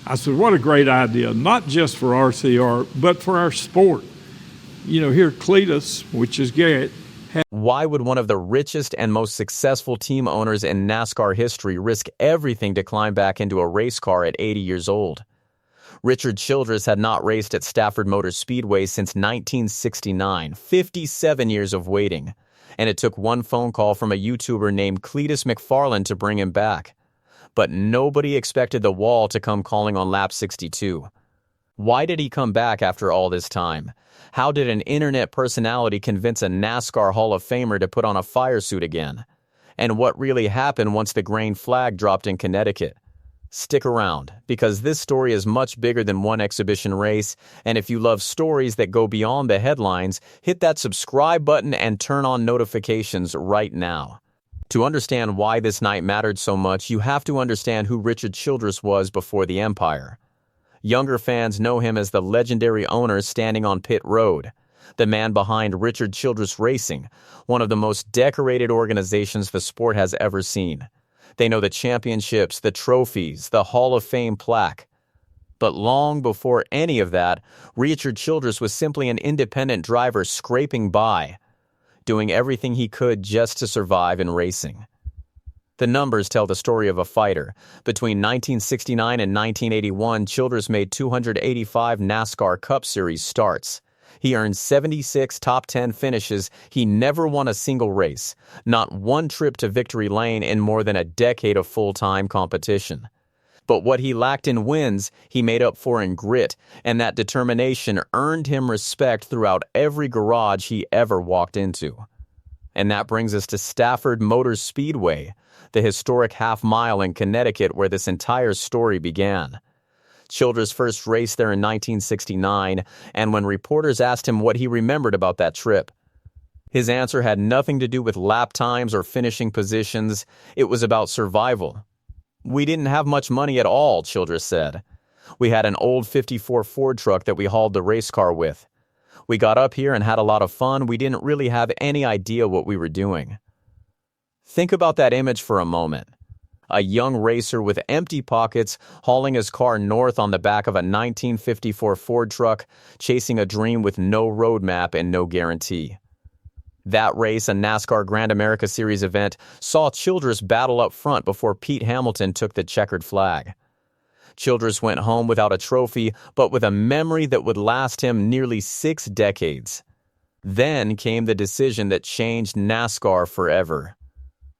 I said, what a great idea, not just for RCR, but for our sport. You know, here Cletus, which is Garrett. Why would one of the richest and most successful team owners in NASCAR history risk everything to climb back into a race car at 80 years old? Richard Childress had not raced at Stafford Motor Speedway since 1969, 57 years of waiting, and it took one phone call from a YouTuber named Cletus McFarland to bring him back. But nobody expected the wall to come calling on lap 62. Why did he come back after all this time? How did an internet personality convince a NASCAR Hall of Famer to put on a fire suit again? And what really happened once the grain flag dropped in Connecticut? Stick around, because this story is much bigger than one exhibition race, and if you love stories that go beyond the headlines, hit that subscribe button and turn on notifications right now. To understand why this night mattered so much, you have to understand who Richard Childress was before the empire. Younger fans know him as the legendary owner standing on pit road, the man behind Richard Childress Racing, one of the most decorated organizations the sport has ever seen. They know the championships, the trophies, the Hall of Fame plaque. But long before any of that, Richard Childress was simply an independent driver scraping by, doing everything he could just to survive in racing. The numbers tell the story of a fighter. Between 1969 and 1981, Childress made 285 NASCAR Cup Series starts. He earned 76 top 10 finishes. He never won a single race, not one trip to victory lane in more than a decade of full-time competition. But what he lacked in wins, he made up for in grit, and that determination earned him respect throughout every garage he ever walked into. And that brings us to Stafford Motor Speedway, the historic half-mile in Connecticut where this entire story began. Childress first raced there in 1969, and when reporters asked him what he remembered about that trip, his answer had nothing to do with lap times or finishing positions. It was about survival. "We didn't have much money at all," Childress said. "We had an old '54 Ford truck that we hauled the race car with. We got up here and had a lot of fun. We didn't really have any idea what we were doing." Think about that image for a moment. A young racer with empty pockets hauling his car north on the back of a 1954 Ford truck, chasing a dream with no roadmap and no guarantee. That race, a NASCAR Grand America Series event, saw Childress battle up front before Pete Hamilton took the checkered flag. Childress went home without a trophy, but with a memory that would last him nearly 6 decades. Then came the decision that changed NASCAR forever.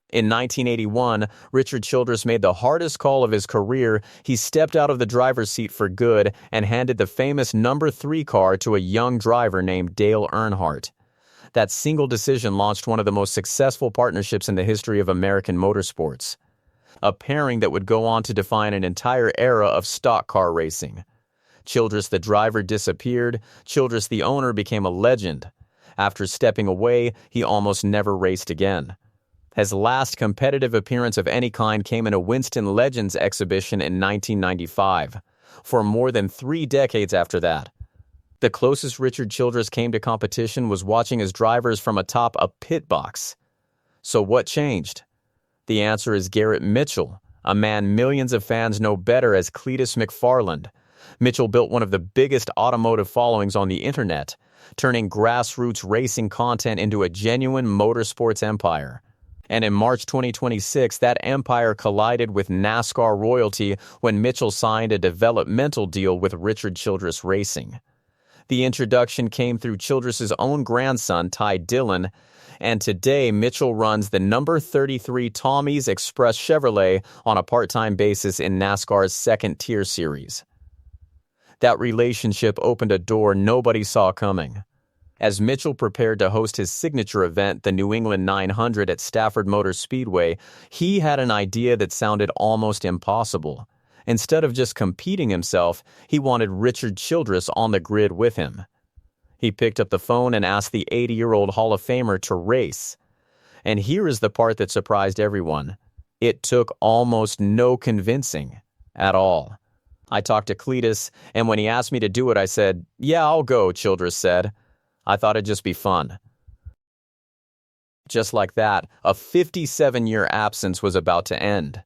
In 1981, Richard Childress made the hardest call of his career. He stepped out of the driver's seat for good and handed the famous number 3 car to a young driver named Dale Earnhardt. That single decision launched one of the most successful partnerships in the history of American motorsports. A pairing that would go on to define an entire era of stock car racing. Childress the driver disappeared. Childress the owner became a legend. After stepping away, he almost never raced again. His last competitive appearance of any kind came in a Winston Legends exhibition in 1995. For more than 3 decades after that, the closest Richard Childress came to competition was watching his drivers from atop a pit box. So what changed? The answer is Garrett Mitchell, a man millions of fans know better as Cletus McFarland. Mitchell built one of the biggest automotive followings on the internet, turning grassroots racing content into a genuine motorsports empire. And in March 2026, that empire collided with NASCAR royalty when Mitchell signed a developmental deal with Richard Childress Racing. The introduction came through Childress's own grandson, Dillon, and today Mitchell runs the number 33 Tommy's Express Chevrolet on a part-time basis in NASCAR's second-tier series. That relationship opened a door nobody saw coming. As Mitchell prepared to host his signature event, the New England 900 at Stafford Motor Speedway, he had an idea that sounded almost impossible. Instead of just competing himself, he wanted Richard Childress on the grid with him. He picked up the phone and asked the 80-year-old Hall of Famer to race. And here is the part that surprised everyone. It took almost no convincing at all. I talked to Cletus, and when he asked me to do it, I said, "Yeah, I'll go," Childress said. "I thought it'd just be fun." Just like that, a 57-year absence was about to end.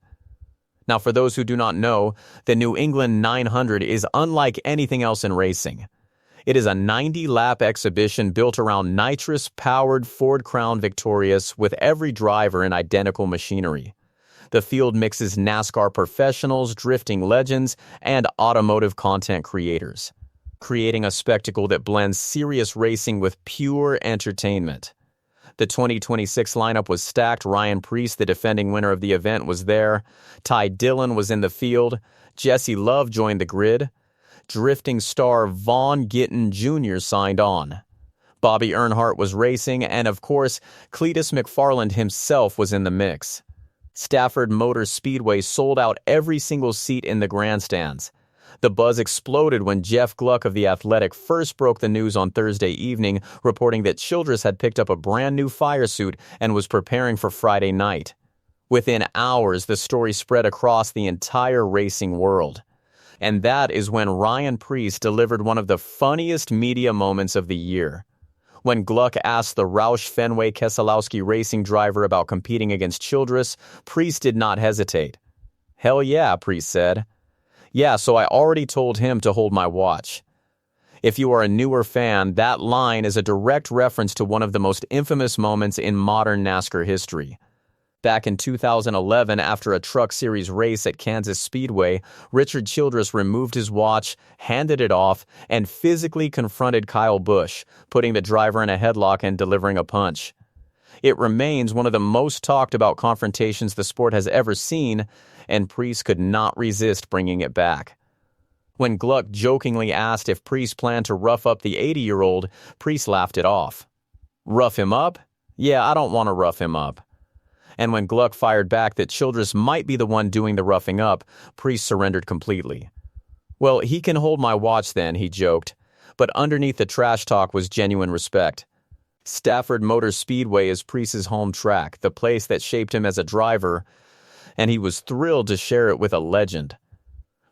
Now, for those who do not know, the New England 900 is unlike anything else in racing. It is a 90-lap exhibition built around nitrous-powered Ford Crown Victorias with every driver in identical machinery. The field mixes NASCAR professionals, drifting legends, and automotive content creators, creating a spectacle that blends serious racing with pure entertainment. The 2026 lineup was stacked. Ryan Preece, the defending winner of the event, was there. Dillon was in the field. Jesse Love joined the grid. Drifting star Vaughn Gittin Jr. signed on. Bobby Earnhardt was racing, and of course, Cletus McFarland himself was in the mix. Stafford Motor Speedway sold out every single seat in the grandstands. The buzz exploded when Jeff Gluck of The Athletic first broke the news on Thursday evening, reporting that Childress had picked up a brand new fire suit and was preparing for Friday night. Within hours, the story spread across the entire racing world. And that is when Ryan Preece delivered one of the funniest media moments of the year. When Gluck asked the Roush Fenway Keselowski racing driver about competing against Childress, Preece did not hesitate. "Hell yeah," Preece said. "Yeah, so I already told him to hold my watch." If you are a newer fan, that line is a direct reference to one of the most infamous moments in modern NASCAR history. Back in 2011, after a Truck Series race at Kansas Speedway, Richard Childress removed his watch, handed it off, and physically confronted Kyle Busch, putting the driver in a headlock and delivering a punch. It remains one of the most talked about confrontations the sport has ever seen, and Preece could not resist bringing it back. When Gluck jokingly asked if Preece planned to rough up the 80-year-old, Preece laughed it off. "Rough him up? Yeah, I don't want to rough him up." And when Gluck fired back that Childress might be the one doing the roughing up, Preece surrendered completely. "Well, he can hold my watch then," he joked. But underneath the trash talk was genuine respect. Stafford Motor Speedway is Preece's home track, the place that shaped him as a driver, and he was thrilled to share it with a legend.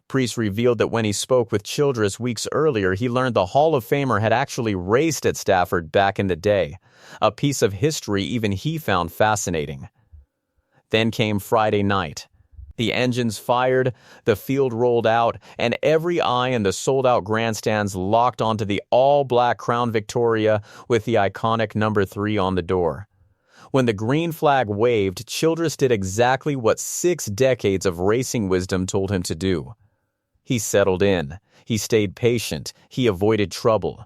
Preece revealed that when he spoke with Childress weeks earlier, he learned the Hall of Famer had actually raced at Stafford back in the day, a piece of history even he found fascinating. Then came Friday night. The engines fired, the field rolled out, and every eye in the sold-out grandstands locked onto the all-black Crown Victoria with the iconic number 3 on the door. When the green flag waved, Childress did exactly what 6 decades of racing wisdom told him to do. He settled in. He stayed patient. He avoided trouble.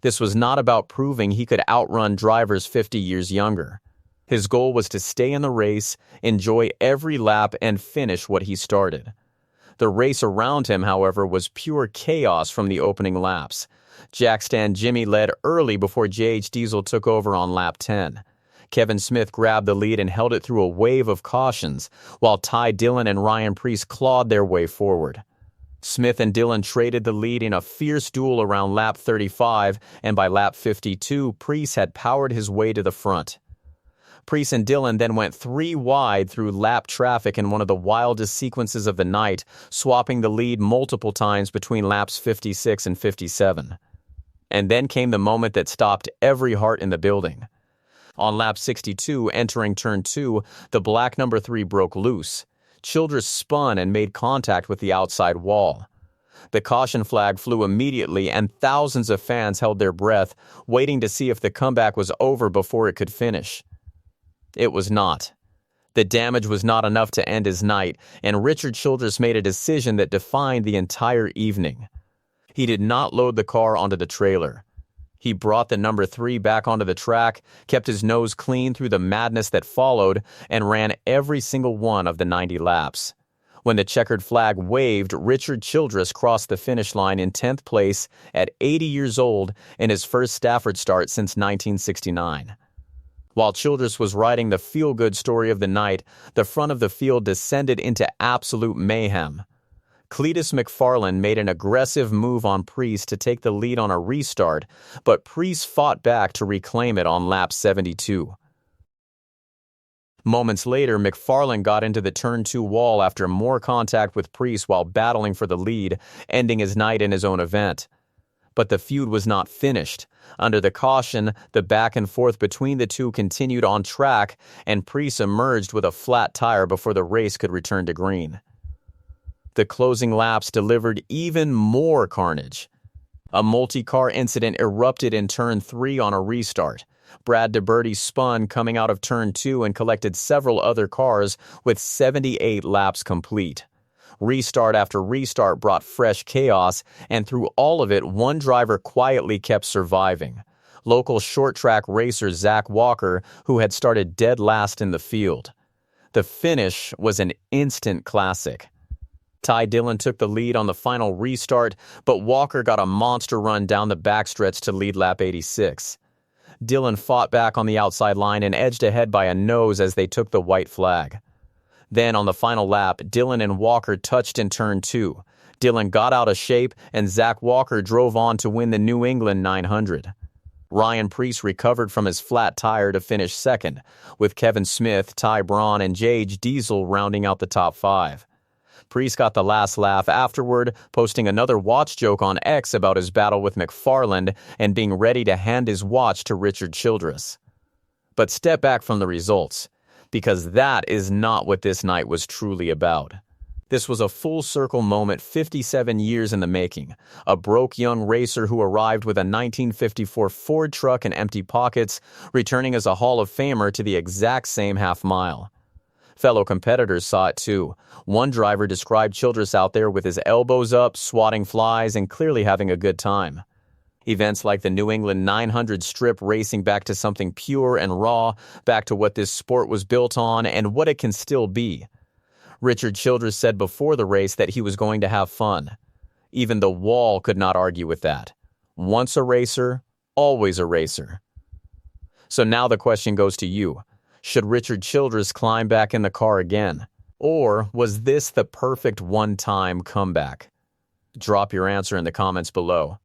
This was not about proving he could outrun drivers 50 years younger. His goal was to stay in the race, enjoy every lap, and finish what he started. The race around him, however, was pure chaos from the opening laps. Jackstand Jimmy led early before J.H. Diesel took over on lap 10. Kevin Smith grabbed the lead and held it through a wave of cautions, while Dillon and Ryan Preece clawed their way forward. Smith and Dillon traded the lead in a fierce duel around lap 35, and by lap 52, Preece had powered his way to the front. Preece and Dillon then went 3 wide through lap traffic in one of the wildest sequences of the night, swapping the lead multiple times between laps 56 and 57. And then came the moment that stopped every heart in the building. On lap 62, entering turn 2, the black number 3 broke loose. Childress spun and made contact with the outside wall. The caution flag flew immediately, and thousands of fans held their breath, waiting to see if the comeback was over before it could finish. It was not. The damage was not enough to end his night, and Richard Childress made a decision that defined the entire evening. He did not load the car onto the trailer. He brought the number 3 back onto the track, kept his nose clean through the madness that followed, and ran every single one of the 90 laps. When the checkered flag waved, Richard Childress crossed the finish line in 10th place at 80 years old in his first Stafford start since 1969. While Childress was writing the feel-good story of the night, the front of the field descended into absolute mayhem. Cletus McFarland made an aggressive move on Preece to take the lead on a restart, but Preece fought back to reclaim it on lap 72. Moments later, McFarland got into the turn 2 wall after more contact with Preece while battling for the lead, ending his night in his own event. But the feud was not finished. Under the caution, the back and forth between the two continued on track, and Preece emerged with a flat tire before the race could return to green. The closing laps delivered even more carnage. A multi-car incident erupted in Turn 3 on a restart. Brad DeBerti spun coming out of Turn 2 and collected several other cars with 78 laps complete. Restart after restart brought fresh chaos, and through all of it, one driver quietly kept surviving. Local short-track racer Zach Walker, who had started dead last in the field. The finish was an instant classic. Ty Dillon took the lead on the final restart, but Walker got a monster run down the backstretch to lead lap 86. Dillon fought back on the outside line and edged ahead by a nose as they took the white flag. Then on the final lap, Dillon and Walker touched in Turn 2. Dillon got out of shape, and Zach Walker drove on to win the New England 900. Ryan Preece recovered from his flat tire to finish second, with Kevin Smith, Ty Braun, and J.H. Diesel rounding out the top 5. Preece got the last laugh afterward, posting another watch joke on X about his battle with McFarland and being ready to hand his watch to Richard Childress. But step back from the results, because that is not what this night was truly about. This was a full-circle moment 57 years in the making. A broke young racer who arrived with a 1954 Ford truck and empty pockets, returning as a Hall of Famer to the exact same half-mile. Fellow competitors saw it too. One driver described Childress out there with his elbows up, swatting flies, and clearly having a good time. Events like the New England 900 strip racing back to something pure and raw, back to what this sport was built on and what it can still be. Richard Childress said before the race that he was going to have fun. Even the wall could not argue with that. Once a racer, always a racer. So now the question goes to you. Should Richard Childress climb back in the car again? Or was this the perfect one-time comeback? Drop your answer in the comments below.